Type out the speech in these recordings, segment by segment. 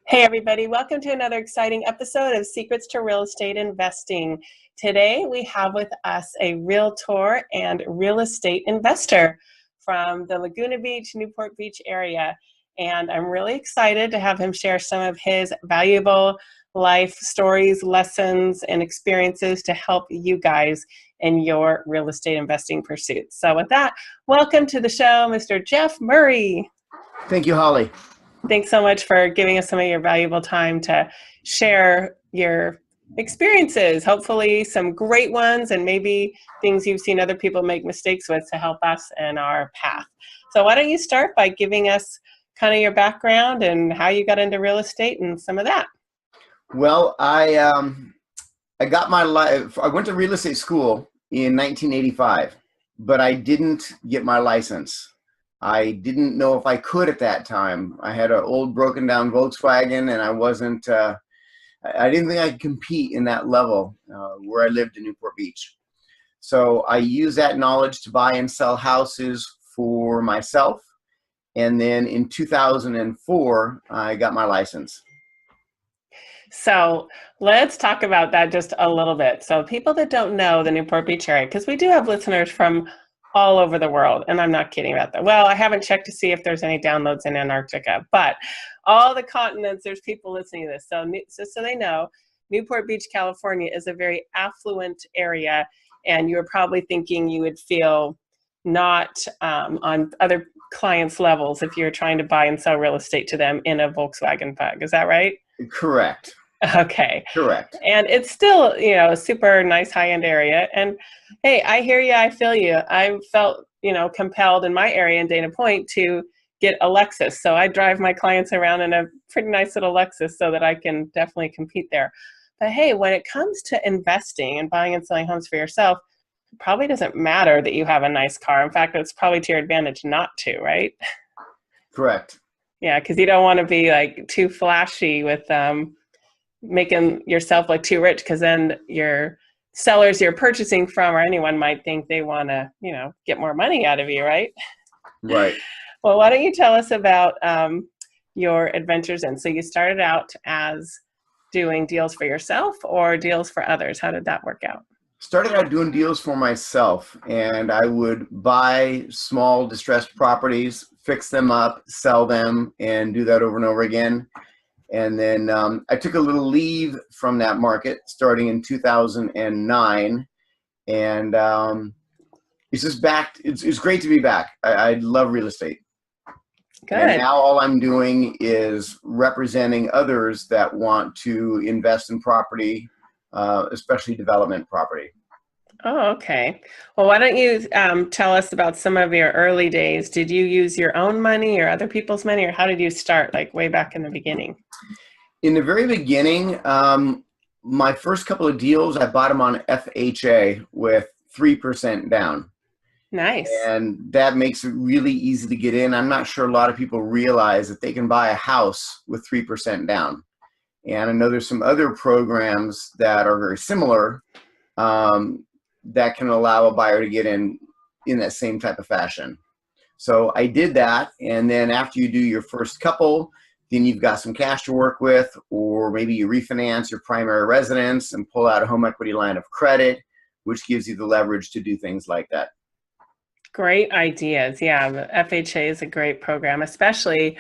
Hey everybody, welcome to another exciting episode of Secrets to Real Estate Investing. Today we have with us a realtor and real estate investor from the Laguna Beach, Newport Beach area. And I'm really excited to have him share some of his valuable life stories, lessons, and experiences to help you guys in your real estate investing pursuits. So with that, welcome to the show, Mr. Jeff Murray. Thank you, Holly. Thanks so much for giving us some of your valuable time to share your experiences, hopefully some great ones and maybe things you've seen other people make mistakes with to help us in our path. So why don't you start by giving us kind of your background and how you got into real estate and some of that. Well, I got my life. I went to real estate school in 1985, but I didn't get my license. I didn't know if I could at that time. I had an old broken down Volkswagen and I didn't think I could compete in that level where I lived in Newport Beach. So I used that knowledge to buy and sell houses for myself. And then in 2004, I got my license. So let's talk about that just a little bit. So people that don't know the Newport Beach area, because we do have listeners from all over the world, and I'm not kidding about that. Well, I haven't checked to see if there's any downloads in Antarctica, but all the continents, there's people listening to this. So just so they know, Newport Beach, California is a very affluent area, and you're probably thinking you would feel not on other clients' levels if you're trying to buy and sell real estate to them in a Volkswagen Bug. Is that right? Correct. Okay. Correct. And it's still, a super nice high-end area. And hey, I hear you, I feel you. I felt, compelled in my area in Dana Point to get a Lexus. So I drive my clients around in a pretty nice little Lexus so that I can definitely compete there. But hey, when it comes to investing and buying and selling homes for yourself, it probably doesn't matter that you have a nice car. In fact, it's probably to your advantage not to, right? Correct. Yeah, because you don't want to be like too flashy with making yourself look too rich, because then your sellers you're purchasing from or anyone might think they want to, get more money out of you, right? Right. Well, why don't you tell us about your adventures in? So you started out as doing deals for yourself or deals for others. How did that work out? Started out doing deals for myself, and I would buy small distressed properties, fix them up, sell them, and do that over and over again. And then I took a little leave from that market starting in 2009. And it's just back. It's great to be back. I love real estate. Good. And now all I'm doing is representing others that want to invest in property, especially development property. Oh, okay. Well, why don't you tell us about some of your early days? Did you use your own money or other people's money, or how did you start, like way back in the beginning? In the very beginning, my first couple of deals, I bought them on FHA with 3% down. Nice. And that makes it really easy to get in. I'm not sure a lot of people realize that they can buy a house with 3% down. And I know there's some other programs that are very similar that can allow a buyer to get in that same type of fashion. So I did that, and then after you do your first couple, then you've got some cash to work with, or maybe you refinance your primary residence and pull out a home equity line of credit, which gives you the leverage to do things like that. Great ideas. Yeah, the FHA is a great program, especially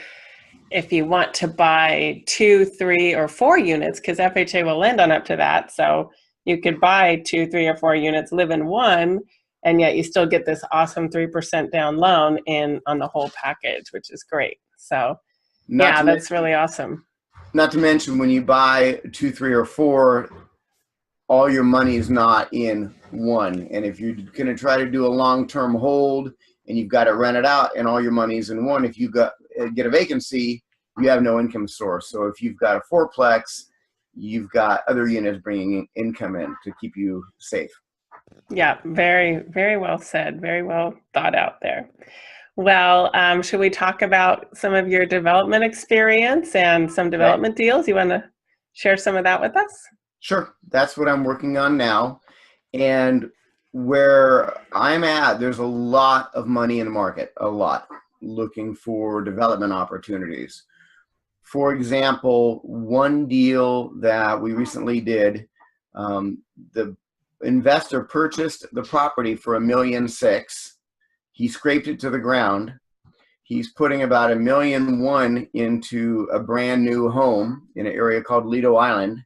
if you want to buy 2, 3, or 4 units, because FHA will lend on up to that. So you could buy 2, 3, or 4 units, live in one, and yet you still get this awesome 3% down loan on the whole package, which is great. So that's really awesome. Not to mention when you buy 2, 3, or 4, all your money is not in one. And if you're going to try to do a long-term hold and you've got to rent it out and all your money is in one, if you get a vacancy, you have no income source. So if you've got a fourplex, you've got other units bringing income in to keep you safe. Yeah, very, very well said. Very well thought out there. Well, should we talk about some of your development experience and some development deals? You want to share some of that with us? Sure. That's what I'm working on now. And where I'm at, there's a lot of money in the market, a lot, looking for development opportunities. For example, one deal that we recently did, the investor purchased the property for $1.6 million. He scraped it to the ground. He's putting about $1.1 million into a brand new home in an area called Lido Island,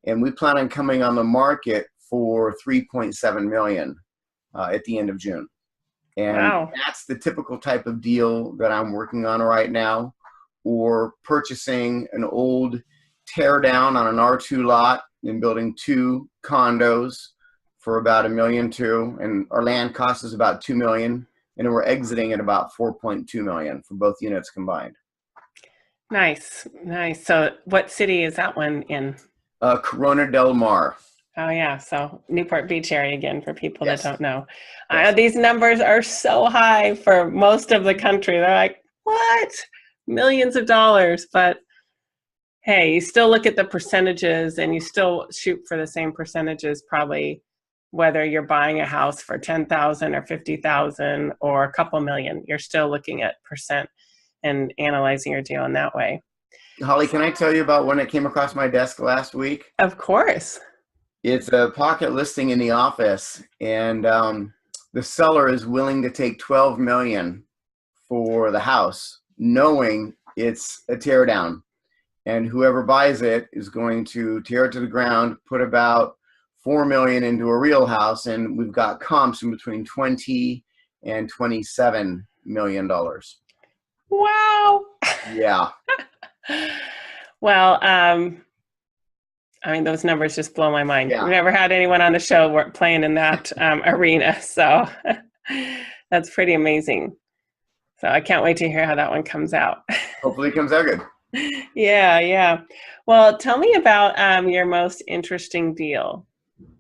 and we plan on coming on the market for $3.7 million at the end of June. And Wow. that's the typical type of deal that I'm working on right now, or purchasing an old tear down on an R2 lot and building 2 condos for about $1.2 million, and our land cost is about $2 million, and we're exiting at about $4.2 million for both units combined. Nice, nice. So what city is that one in? Corona del Mar. Oh yeah, so Newport Beach area again for people Yes. that don't know. Yes. These numbers are so high for most of the country. They're like, what? Millions of dollars. But hey, you still look at the percentages and you still shoot for the same percentages, probably whether you're buying a house for 10,000 or 50,000 or a couple million. You're still looking at percent and analyzing your deal in that way. Holly, can I tell you about when it came across my desk last week? Of course. It's a pocket listing in the office, and the seller is willing to take $12 million for the house, knowing it's a tear down, and whoever buys it is going to tear it to the ground, put about $4 million into a real house, and we've got comps in between $20 and $27 million. Wow. Yeah. Well, I mean, those numbers just blow my mind. Yeah. We've never had anyone on the show playing in that arena, so that's pretty amazing. So I can't wait to hear how that one comes out. Hopefully it comes out good. Yeah, yeah. Well, tell me about your most interesting deal,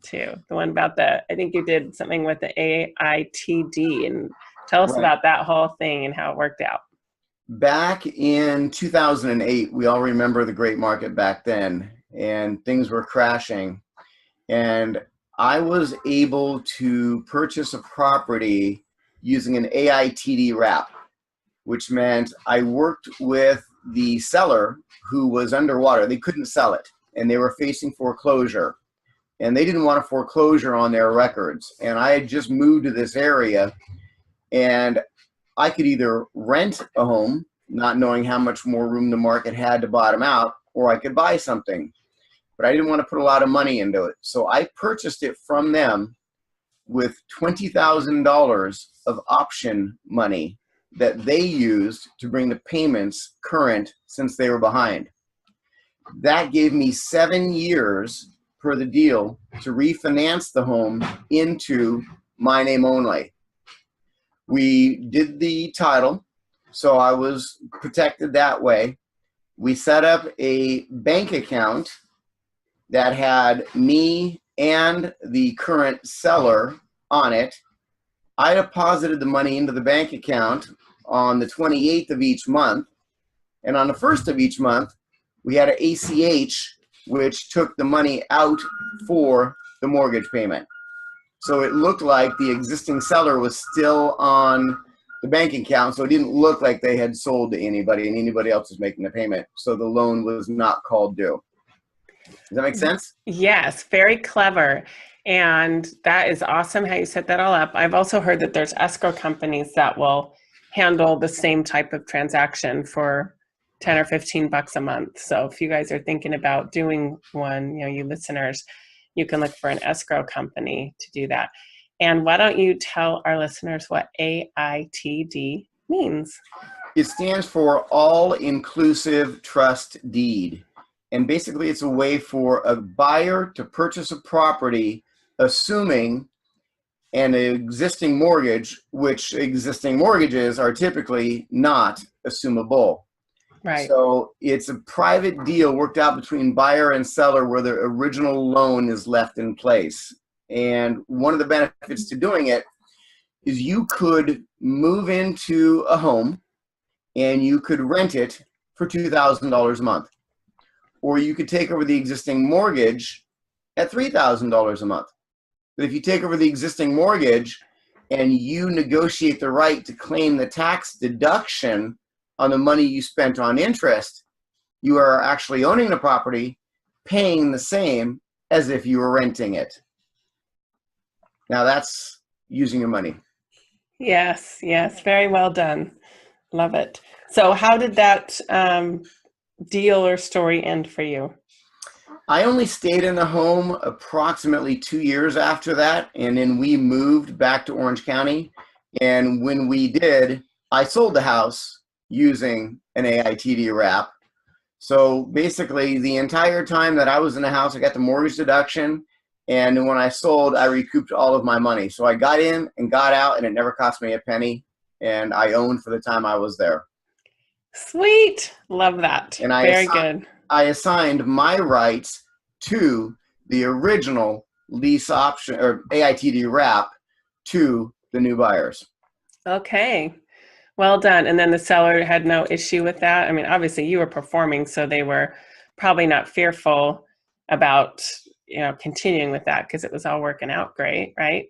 too. The one about I think you did something with the AITD, and tell us Right. about that whole thing and how it worked out. Back in 2008, we all remember the great market back then, and things were crashing. And I was able to purchase a property using an AITD wrap, which meant I worked with the seller who was underwater. They couldn't sell it, and they were facing foreclosure. And they didn't want a foreclosure on their records. And I had just moved to this area, and I could either rent a home, not knowing how much more room the market had to bottom out, or I could buy something. But I didn't want to put a lot of money into it. So I purchased it from them with $20,000 of option money that they used to bring the payments current since they were behind. That gave me 7 years per the deal to refinance the home into my name only. We did the title, so I was protected that way. We set up a bank account that had me and the current seller on it. I deposited the money into the bank account on the 28th of each month, and on the 1st of each month, we had an ACH, which took the money out for the mortgage payment. So it looked like the existing seller was still on the bank account, so it didn't look like they had sold to anybody and anybody else was making the payment. So the loan was not called due. Does that make sense? Yes, very clever. And that is awesome how you set that all up. I've also heard that there's escrow companies that will handle the same type of transaction for 10 or 15 bucks a month. So if you guys are thinking about doing one, you listeners, you can look for an escrow company to do that. And why don't you tell our listeners what AITD means? It stands for All Inclusive Trust Deed. And basically it's a way for a buyer to purchase a property assuming an existing mortgage, which existing mortgages are typically not assumable. Right. So it's a private deal worked out between buyer and seller where the original loan is left in place. And one of the benefits to doing it is you could move into a home and you could rent it for $2,000 a month. Or you could take over the existing mortgage at $3,000 a month. But if you take over the existing mortgage and you negotiate the right to claim the tax deduction on the money you spent on interest, you are actually owning the property, paying the same as if you were renting it. Now that's using your money. Yes, yes, very well done. Love it. So how did that deal or story end for you? I only stayed in the home approximately 2 years after that, and then we moved back to Orange County. And when we did, I sold the house using an AITD wrap. So basically, the entire time that I was in the house, I got the mortgage deduction, and when I sold, I recouped all of my money. So I got in and got out, and it never cost me a penny, and I owned for the time I was there. Sweet. Love that. And Very good. I assigned my rights to the original lease option or AITD wrap to the new buyers. Okay. Well done. And then the seller had no issue with that. I mean, obviously you were performing, so they were probably not fearful about, continuing with that because it was all working out great, right?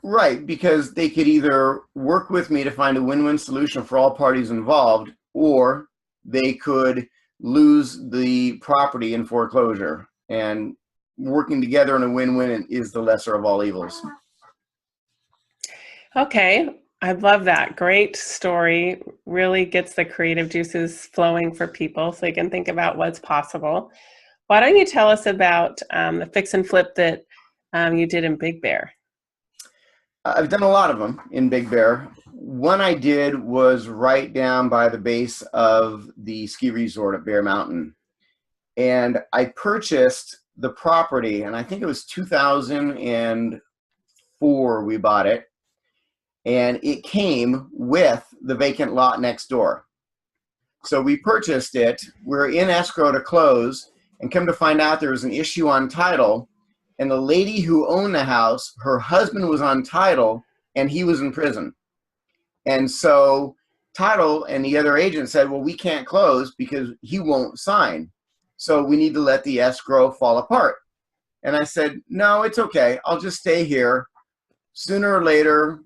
Right, because they could either work with me to find a win-win solution for all parties involved, or they could lose the property in foreclosure. And working together in a win-win is the lesser of all evils. Okay. I love that. Great story. Really gets the creative juices flowing for people so they can think about what's possible. Why don't you tell us about the fix and flip that you did in Big Bear? I've done a lot of them in Big Bear. One I did was right down by the base of the ski resort at Bear Mountain. And I purchased the property, and I think it was 2004 we bought it. And it came with the vacant lot next door. So we purchased it. We're in escrow to close, and come to find out there was an issue on title. And the lady who owned the house, her husband was on title and he was in prison. And so title and the other agent said, well, we can't close because he won't sign. So we need to let the escrow fall apart. And I said, no, it's okay. I'll just stay here. Sooner or later,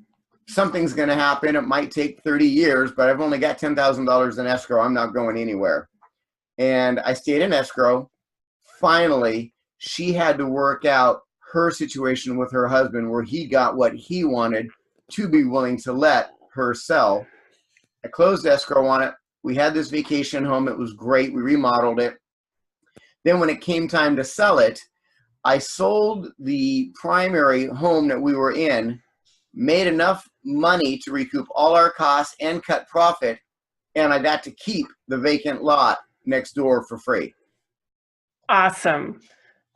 something's going to happen. It might take 30 years, but I've only got $10,000 in escrow. I'm not going anywhere. And I stayed in escrow. Finally, she had to work out her situation with her husband where he got what he wanted to be willing to let her sell. I closed escrow on it. We had this vacation home. It was great. We remodeled it. Then when it came time to sell it, I sold the primary home that we were in, made enough money to recoup all our costs and cut profit, and I got to keep the vacant lot next door for free. Awesome.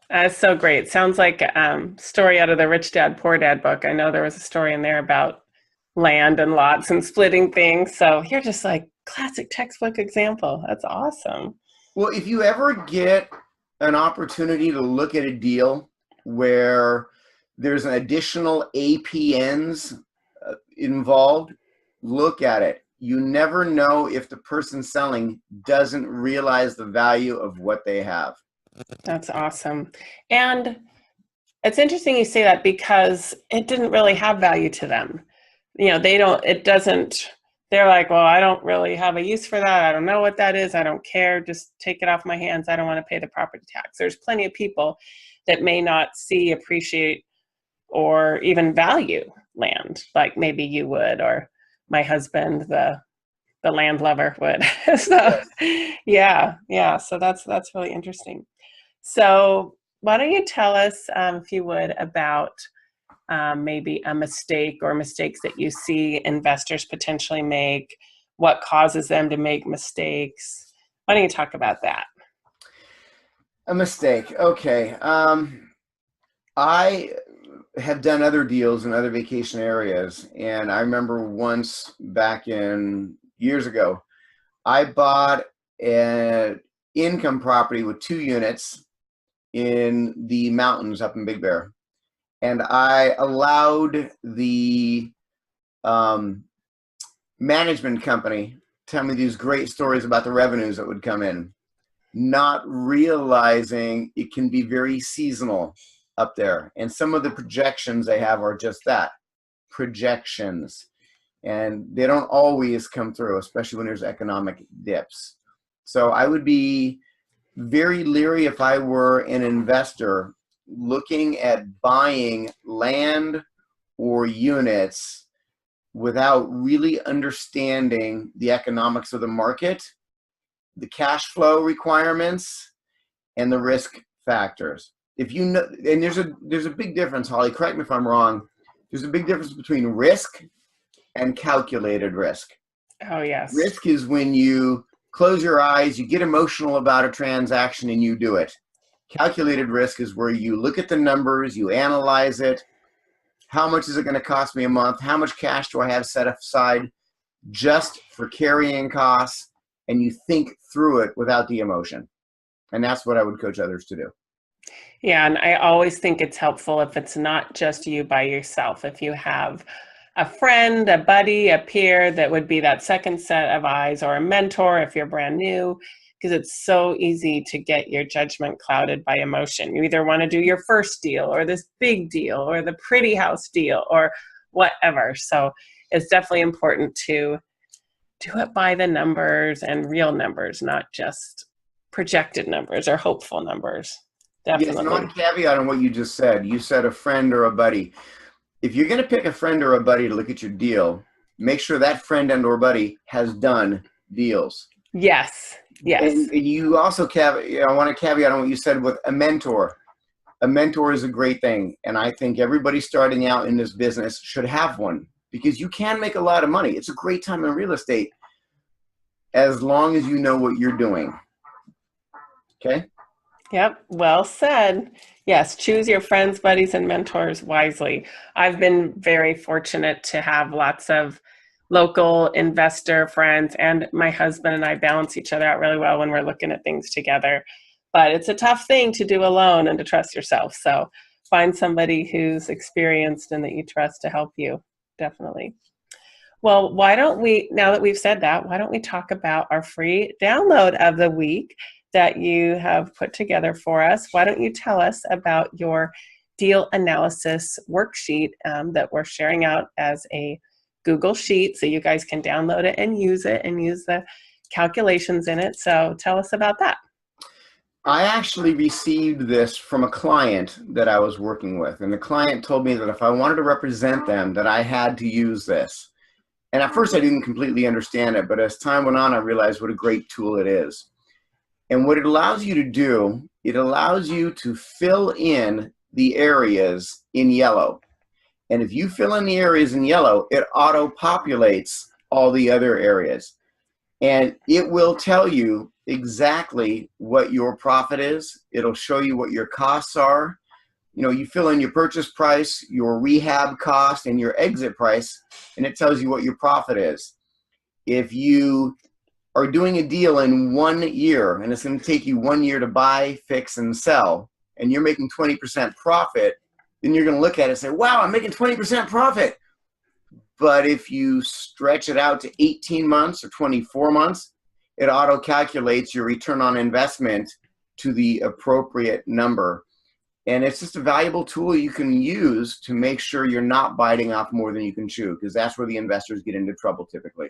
That's so great. Sounds like a story out of the Rich Dad, Poor Dad book. I know there was a story in there about land and lots and splitting things. So you're just like classic textbook example. That's awesome. Well, if you ever get an opportunity to look at a deal where there's an additional APNs involved, look at it. You never know if the person selling doesn't realize the value of what they have. That's awesome. And it's interesting you say that because it didn't really have value to them. They're like, well, I don't really have a use for that. I don't know what that is. I don't care. Just take it off my hands. I don't want to pay the property tax. There's plenty of people that may not see, appreciate, or even value land like maybe you would, or my husband, the land lover would. So yeah. So that's really interesting. So why don't you tell us, if you would, about maybe a mistake or mistakes that you see investors potentially make, what causes them to make mistakes? Why don't you talk about that? A mistake. Okay. I have done other deals in other vacation areas, and I remember once back in years ago, I bought an income property with 2 units in the mountains up in Big Bear. And I allowed the management company tell me these great stories about the revenues that would come in, not realizing it can be very seasonal up there. And some of the projections they have are just that, projections. And they don't always come through, especially when there's economic dips. So I would be very leery if I were an investor looking at buying land or units without really understanding the economics of the market, the cash flow requirements, and the risk factors. If you know, and there's a big difference, Holly, correct me if I'm wrong, there's a big difference between risk and calculated risk. Oh, yes. Risk is when you close your eyes, you get emotional about a transaction and you do it. Calculated risk is where you look at the numbers, you analyze it. How much is it going to cost me a month? How much cash do I have set aside just for carrying costs? And you think through it without the emotion. And that's what I would coach others to do. Yeah, and I always think it's helpful if it's not just you by yourself. If you have a friend, a buddy, a peer that would be that second set of eyes, or a mentor if you're brand new, because it's so easy to get your judgment clouded by emotion. You either want to do your first deal or this big deal or the pretty house deal or whatever. So it's definitely important to do it by the numbers and real numbers, not just projected numbers or hopeful numbers. Definitely. Yes, and one caveat on what you just said. You said a friend or a buddy. If you're going to pick a friend or a buddy to look at your deal, make sure that friend and or buddy has done deals. Yes, yes. And you also, I want to caveat on what you said with a mentor. A mentor is a great thing. And I think everybody starting out in this business should have one, because you can make a lot of money. It's a great time in real estate as long as you know what you're doing. Okay? Yep, well said. Yes, choose your friends, buddies, and mentors wisely. I've been very fortunate to have lots of local investor friends, and my husband and I balance each other out really well when we're looking at things together. But it's a tough thing to do alone and to trust yourself. So find somebody who's experienced and that you trust to help you, definitely. Well, why don't we, now that we've said that, why don't we talk about our free download of the week that you have put together for us? Why don't you tell us about your deal analysis worksheet that we're sharing out as a Google Sheet, so you guys can download it and use the calculations in it. So tell us about that. I actually received this from a client that I was working with, and the client told me that if I wanted to represent them, that I had to use this. And at first I didn't completely understand it, but as time went on, I realized what a great tool it is. And what it allows you to do, it allows you to fill in the areas in yellow. And if you fill in the areas in yellow, it auto-populates all the other areas. And it will tell you exactly what your profit is. It'll show you what your costs are. You know, you fill in your purchase price, your rehab cost, and your exit price, and it tells you what your profit is. If you are doing a deal in 1 year, and it's going to take you 1 year to buy, fix, and sell, and you're making 20% profit, then you're going to look at it and say, wow, I'm making 20% profit. But if you stretch it out to 18 months or 24 months, it auto-calculates your return on investment to the appropriate number. And it's just a valuable tool you can use to make sure you're not biting off more than you can chew, because that's where the investors get into trouble typically.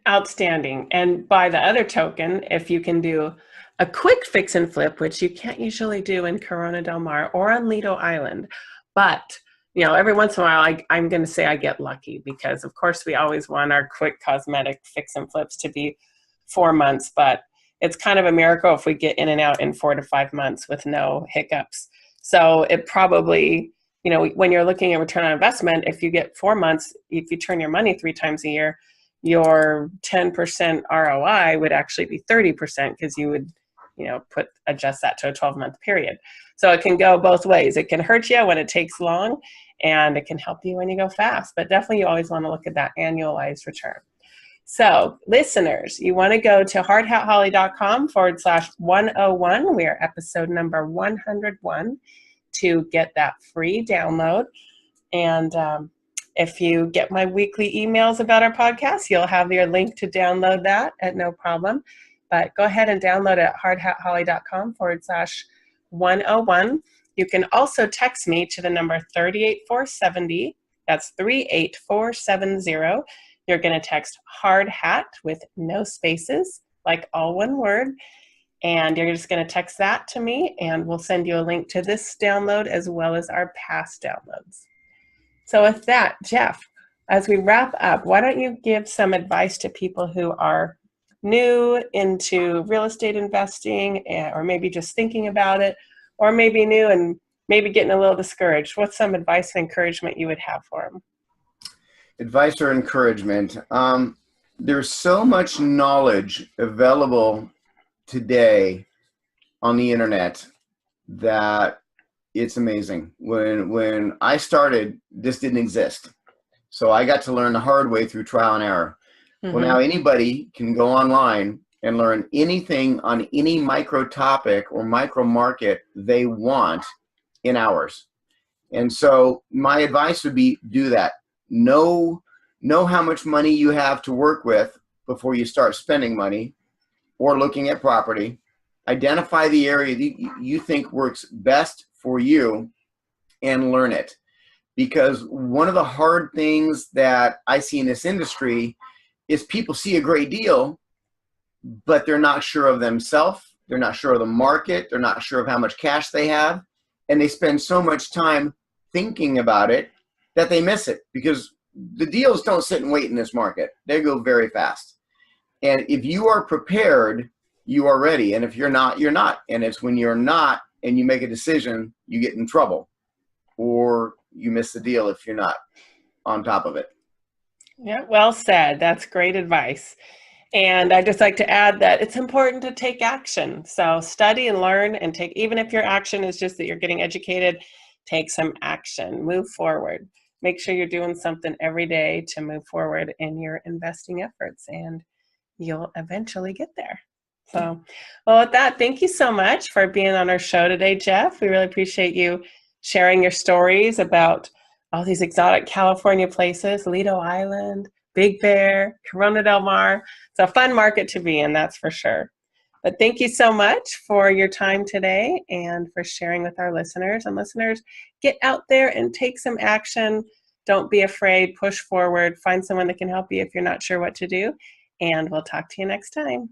Outstanding. And by the other token, if you can do a quick fix and flip, which you can't usually do in Corona Del Mar or on Lido Island, but you know, every once in a while, I'm going to say I get lucky, because of course we always want our quick cosmetic fix and flips to be 4 months, but it's kind of a miracle if we get in and out in 4 to 5 months with no hiccups. So it probably, you know, when you're looking at return on investment, if you get 4 months, if you turn your money 3 times a year, your 10% ROI would actually be 30%, because you would, you know, adjust that to a 12-month period. So it can go both ways. It can hurt you when it takes long, and it can help you when you go fast. But definitely you always want to look at that annualized return. So listeners, you want to go to hardhatholly.com/101. We are episode number 101 to get that free download. And if you get my weekly emails about our podcast, you'll have your link to download that at no problem. But go ahead and download it at hardhatholly.com/101. You can also text me to the number 38470. That's 38470. You're going to text hard hat with no spaces like all one word. And you're just going to text that to me, and we'll send you a link to this download as well as our past downloads. So with that, Jeff, as we wrap up, why don't you give some advice to people who are new into real estate investing, or maybe just thinking about it, or maybe new and maybe getting a little discouraged? What's some advice and encouragement you would have for them? Advice or encouragement? There's so much knowledge available today on the internet that it's amazing. When I started, this didn't exist. So I got to learn the hard way through trial and error. Mm-hmm. Well, now anybody can go online and learn anything on any micro topic or micro market they want in hours. And so my advice would be do that. Know how much money you have to work with before you start spending money or looking at property. Identify the area that you think works best for you and learn it. Because one of the hard things that I see in this industry is people see a great deal, but they're not sure of themselves. They're not sure of the market. They're not sure of how much cash they have. And they spend so much time thinking about it that they miss it, because the deals don't sit and wait in this market. They go very fast. And if you are prepared, you are ready. And if you're not, you're not. And it's when you're not and you make a decision, you get in trouble, or you miss the deal if you're not on top of it. Yeah, well said. That's great advice. And I'd just like to add that it's important to take action. So study and learn and take, even if your action is just that you're getting educated, take some action, move forward. Make sure you're doing something every day to move forward in your investing efforts, and you'll eventually get there. So, well, with that, thank you so much for being on our show today, Jeff. We really appreciate you sharing your stories about all these exotic California places, Lido Island, Big Bear, Corona del Mar. It's a fun market to be in, that's for sure. But thank you so much for your time today and for sharing with our listeners. And listeners, get out there and take some action. Don't be afraid, push forward, find someone that can help you if you're not sure what to do. And we'll talk to you next time.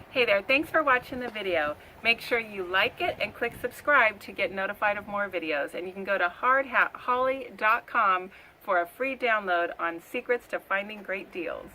Hey there, thanks for watching the video. Make sure you like it and click subscribe to get notified of more videos. And you can go to hardhatholly.com for a free download on secrets to finding great deals.